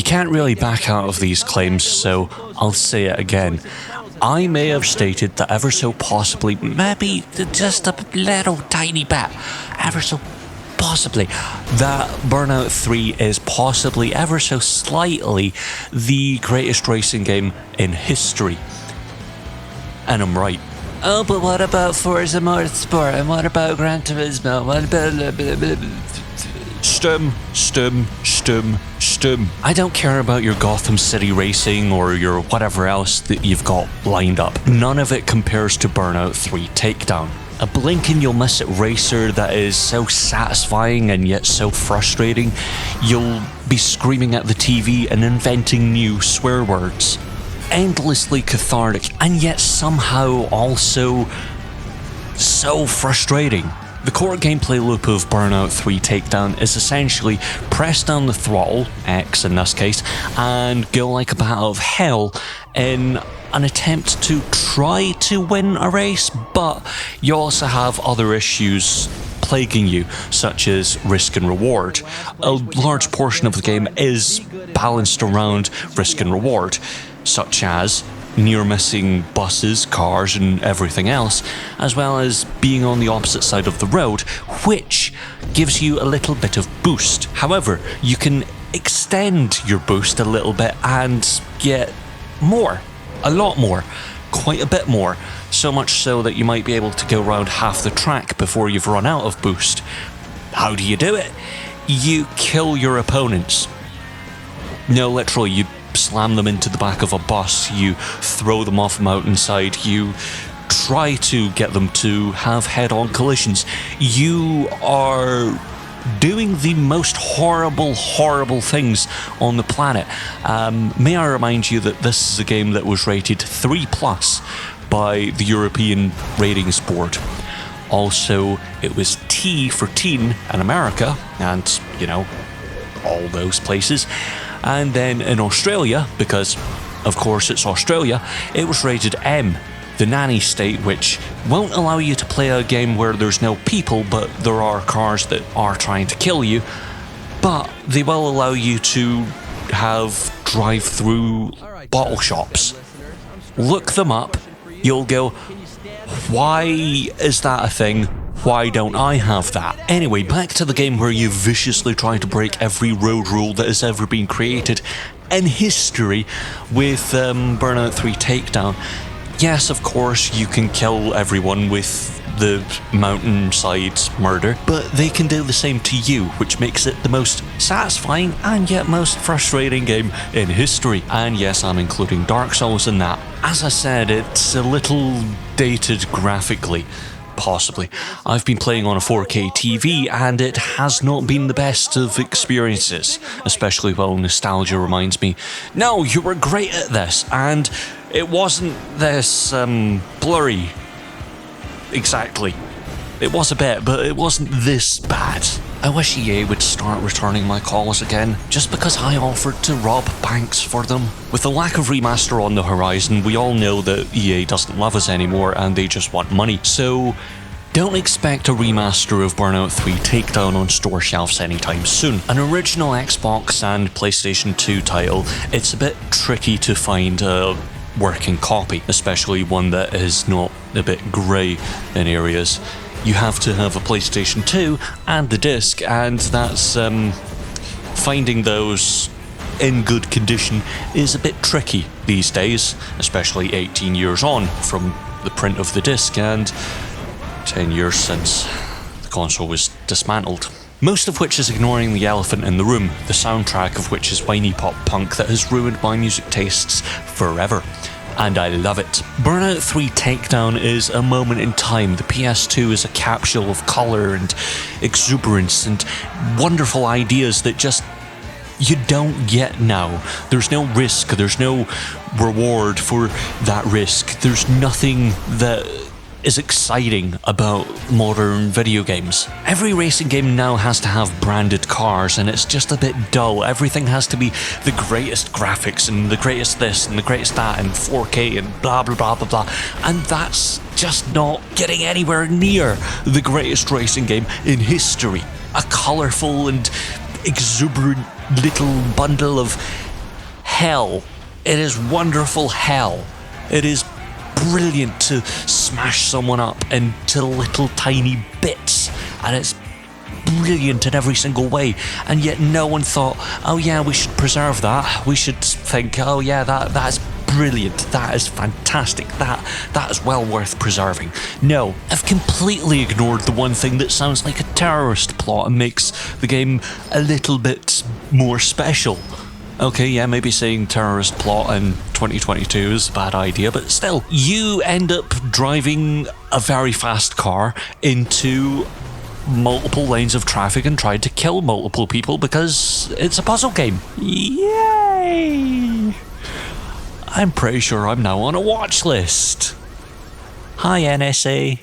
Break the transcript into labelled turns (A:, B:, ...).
A: can't really back out of these claims, so I'll say it again. I may have stated that ever so possibly, maybe just a little tiny bit, ever so possibly, that Burnout 3 is possibly ever so slightly the greatest racing game in history. And I'm right. Oh, but what about Forza Motorsport? And what about Gran Turismo? What about... Stum. I don't care about your Gotham City racing or your whatever else that you've got lined up. None of it compares to Burnout 3 Takedown. A blink and you'll miss it racer that is so satisfying and yet so frustrating. You'll be screaming at the TV and inventing new swear words. Endlessly cathartic and yet somehow also so frustrating. The core gameplay loop of Burnout 3 Takedown is essentially press down the throttle, X in this case, and go like a bat out of hell in an attempt to try to win a race, but you also have other issues plaguing you, such as risk and reward. A large portion of the game is balanced around risk and reward, such as near missing buses, cars and everything else, as well as being on the opposite side of the road, which gives you a little bit of boost. However, you can extend your boost a little bit and get more, a lot more, quite a bit more, so much so that you might be able to go around half the track before you've run out of boost. How do you do it? You kill your opponents. No, literally, you slam them into the back of a bus, you throw them off a mountainside, you try to get them to have head-on collisions. You are doing the most horrible things on the planet. May I remind you that this is a game that was rated 3+ by the European Ratings Board. Also, it was T for teen in America, and, you know, all those places. And then in Australia, because of course it's Australia, it was rated M, the nanny state, which won't allow you to play a game where there's no people, but there are cars that are trying to kill you. But they will allow you to have drive-through bottle shops. Look them up, you'll go, why is that a thing? Why don't I have that? Anyway, back to the game where you viciously try to break every road rule that has ever been created in history with Burnout 3 Takedown. Yes, of course, you can kill everyone with the mountainside murder, but they can do the same to you, which makes it the most satisfying and yet most frustrating game in history. And yes, I'm including Dark Souls in that. As I said, it's a little dated graphically. Possibly. I've been playing on a 4K TV and it has not been the best of experiences, especially while nostalgia reminds me, no, you were great at this, and it wasn't this blurry. Exactly. It was a bit, but it wasn't this bad. I wish EA would start returning my calls again, just because I offered to rob banks for them. With the lack of remaster on the horizon, we all know that EA doesn't love us anymore and they just want money. So don't expect a remaster of Burnout 3 Takedown on store shelves anytime soon. An original Xbox and PlayStation 2 title, it's a bit tricky to find a working copy, especially one that is not a bit grey in areas. You have to have a PlayStation 2 and the disc, and that's finding those in good condition is a bit tricky these days, especially 18 years on from the print of the disc and 10 years since the console was dismantled. Most of which is ignoring the elephant in the room, the soundtrack of which is whiny pop punk that has ruined my music tastes forever. And I love it. Burnout 3 Takedown is a moment in time. The PS2 is a capsule of colour and exuberance and wonderful ideas that just you don't get now. There's no risk, there's no reward for that risk. There's nothing that is exciting about modern video games. Every racing game now has to have branded cars, and it's just a bit dull. Everything has to be the greatest graphics and the greatest this and the greatest that and 4K and blah blah blah blah blah, and that's just not getting anywhere near the greatest racing game in history. A colourful and exuberant little bundle of hell. It is wonderful hell. It is brilliant to smash someone up into little tiny bits, and it's brilliant in every single way, and yet no one thought, oh yeah, we should preserve that. We should think, oh yeah, that's brilliant, that is fantastic, that is well worth preserving. No, I've completely ignored the one thing that sounds like a terrorist plot and makes the game a little bit more special. Okay, yeah, maybe saying terrorist plot in 2022 is a bad idea, but still, you end up driving a very fast car into multiple lanes of traffic and tried to kill multiple people because it's a puzzle game. Yay! I'm pretty sure I'm now on a watch list. Hi, NSA.